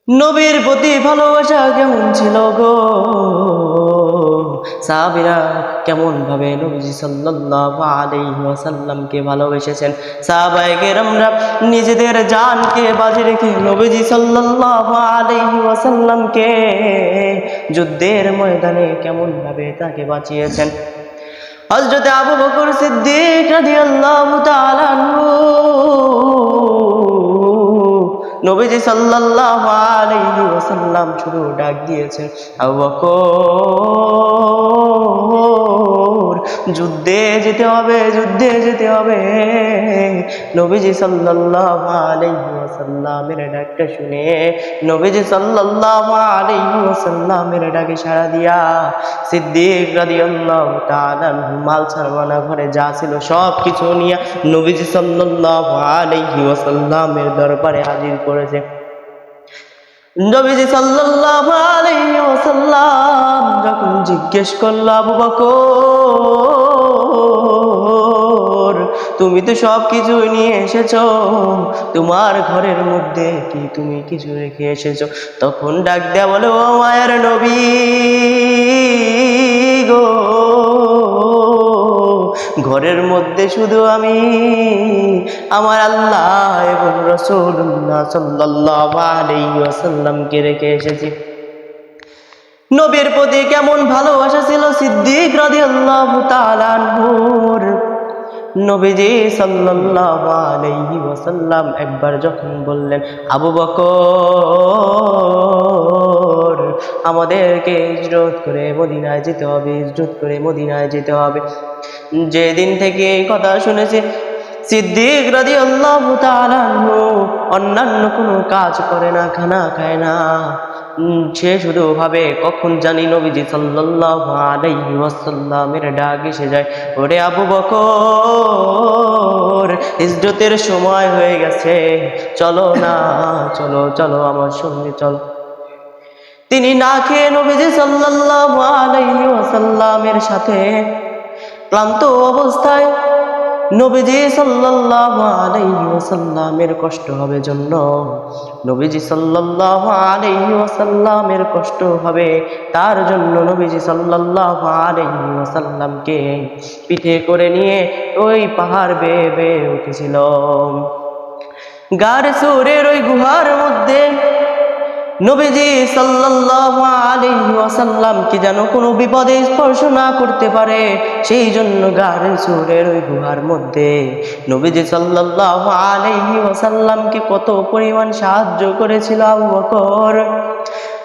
নবীর প্রতি ভালোবাসা কেমন ছিল গো? সাহাবীরা কেমন ভাবে নবীজি সাল্লাল্লাহু আলাইহি ওয়াসাল্লামকে ভালোবেসেছেন। সাহাবায়ে কেরামরা নিজেদের জানকে বাজি রেখে নবীজি সাল্লাল্লাহু আলাইহি ওয়াসাল্লামকে যুদ্ধের ময়দানে কেমন ভাবে তাকে বাঁচিয়েছেন। হযরত আবু বকর সিদ্দিক রাদিয়াল্লাহু তাআলা আনহু নবীজি সাল্লাল্লাহু আলাইহি ওয়াসাল্লাম শুধু ডাক দিয়েছেন, আবু বকর যুদ্ধে যেতে হবে, যুদ্ধে যেতে হবে। নবীজি সাল্লাল্লাহু আলাইহি ওয়াসাল্লামের ডাকটা শুনে নবীজি সাল্লাল্লাহু আলাইহি ওয়াসাল্লামের ডাকে সাড়া দিয়া সিদ্দিক রাদিয়াল্লাহু তাআলা মাল সারমানা ঘরে যা ছিল সব কিছু নিয়ে নবীজি সাল্লাল্লাহু আলাইহি ওয়াসাল্লামের দরবারে হাজির করেছে। নবীজি সাল্লাল্লাহু আলাইহি ওয়াসাল্লাম যখন জিজ্ঞেস করল, আবু বকর তুমি তো সব কিছু নিয়ে এসেছো, তোমার ঘরের মধ্যে কি তুমি কিছু রেখে এসেছো? তখন ডাক দেয়া বলে, ও মায়ের নবী গো, ঘরের মধ্যে শুধু আমি আমার আল্লাহ এবং রাসূলুল্লাহ সাল্লাল্লাহু আলাইহি ওয়াসাল্লামকে রেখে এসেছি। নবীর প্রতি কেমন ভালোবাসা ছিল সিদ্দিক রাদিয়াল্লাহু তাআলা আনহুর। নবীজি সাল্লাল্লাহু আলাইহি ওয়াসাল্লাম একবার যখন বললেন, আবু বকর আমাদেরকে হিজরত করে মদিনায় যেতে হবে, হিজরত করে মদিনায় যেতে হবে। যেদিন থেকে এই কথা শুনেছে সিদ্দিক রাদিয়াল্লাহু তাআলা আনহু অন্যান্য কোনো কাজ করে না, খানা খায় না। সে শুধু ভাবে কখন জানি নবীজি সাল্লাল্লাহু আলাইহি ওয়াসাল্লামের ডাক এসে যায়, ওরে আবু বকর হিজরতের সময় হয়ে গেছে, চলো না, চলো চলো আমার সঙ্গে চলো। তিনি না খেয়ে নবীজি সাল্লাল্লাহু আলাইহি ওয়াসাল্লামের সাথে ক্লান্ত অবস্থায় নবীজি সাল্লাল্লাহু আলাইহি ওয়াসাল্লামের কষ্ট হবে জন্য, নবীজি সাল্লাল্লাহু আলাইহি ওয়াসাল্লামের কষ্ট হবে তার জন্য নবীজি সাল্লাল্লাহু আলাইহি ওয়াসাল্লামকে পিঠে করে নিয়ে ওই পাহাড় বেয়ে বেয়ে উঠেছিল। গার সুরের ওই গুহার মধ্যে নবীজি সাল্লাল্লাহু আলাইহি ওয়াসাল্লাম কি যেন কোনো বিপদে স্পর্শ না করতে পারে, সেই জন্য গারে সুরের ওই গুহার মধ্যে নবীজি সাল্লাল্লাহু আলাইহি ওয়াসাল্লামকে কত পরিমাণ সাহায্য করেছিল আবু বকর।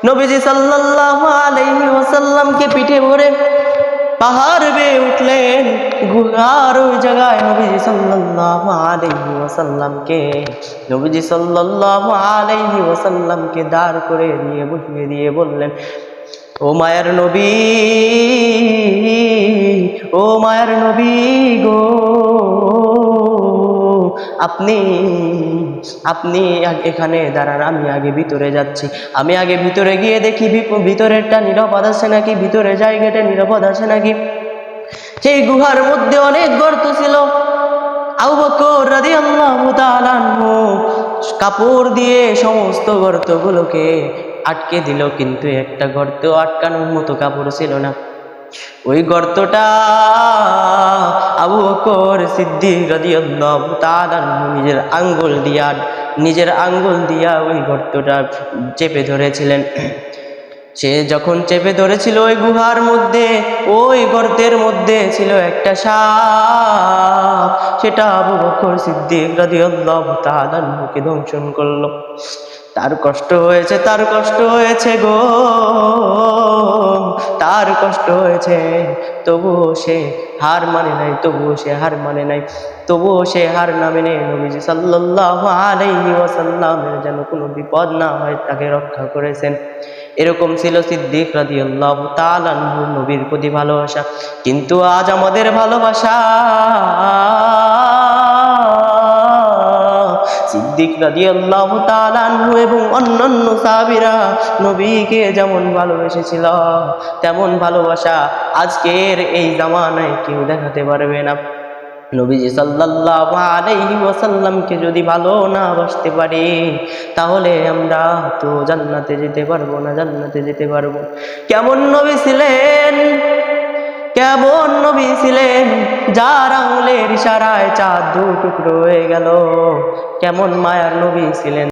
নবীজি সাল্লাল্লাহু আলাইহি ওয়াসাল্লামকে পিঠে ভরে পাহাড় বেয়ে উঠলেন। গুহার ওই জায়গায় নবীজি সাল্লাল্লাহু আলাইহি ওয়াসাল্লামকে দাঁড় করে দিয়ে বসিয়ে দিয়ে বললেন, ও মায়ের নবী, ও মায়ের নবী গো, আপনি আপনি এখানে দাঁড়ান, আমি আগে ভিতরে যাচ্ছি। আমি আগে ভিতরে গিয়ে দেখি ভিতরেরটা নিরাপদ আছে নাকি, ভিতরে জায়গাটা নিরাপদ আছে নাকি। সেই গুহার মধ্যে অনেক গর্ত ছিল। আবু বকর রাদিয়াল্লাহু তাআলা আনহু কাপড় দিয়ে সমস্ত গর্তগুলোকে আটকে দিল, কিন্তু একটা গর্ত আটকানোর মতো কাপড় ছিল না। ওই গর্তটা আবু বকর সিদ্দিক রাদিয়াল্লাহু তাআলা আনহু নিজের আঙ্গুল দিয়া ওই গর্তটা চেপে ধরেছিলেন। সে যখন চেপে ধরেছিল ওই গুহার মধ্যে, ওই গর্তের মধ্যে ছিল একটা সাপ, সেটা আবু বকর সিদ্দিক রাদিয়াল্লাহু তাআলা আনহুকে দংশন করলো। তার কষ্ট হয়েছে, তার কষ্ট হয়েছে গো, তার কষ্ট হয়েছে, তবুও সে হার মানে নাই, তবুও সে হার মানে নাই, তবুও সে হার না মেনে নবীজি সাল্লাল্লাহু আলাইহি ওয়াসাল্লামের যেন কোনো বিপদ না হয় তাকে রক্ষা করেছেন। এরকম ছিল সিদ্দিক রাদিয়াল্লাহু তাআলা আনহু নবীর প্রতি ভালোবাসা। কিন্তু আজ আমাদের ভালোবাসা সিদ্দিক রাদিয়াল্লাহু তাআলা আনহু এবং অন্যান্য সাহাবীরা নবীকে যেমন ভালোবেসেছিল তেমন ভালোবাসা আজকের এই জামানায় কেউ দেখাতে পারবে না। নবীজি সাল্লাল্লাহু আলাইহি ওয়াসাল্লামকে যদি ভালো না বাসতে পারি, তাহলে আমরা তো জান্নাতে যেতে পারবো না, জান্নাতে যেতে পারবো। কেমন নবী ছিলেন, কেমন নবী ছিলেন, যার আঙুলের ইশারায় চাঁদ দু টুকরো হয়ে গেল। কেমন মায়ার নবী ছিলেন।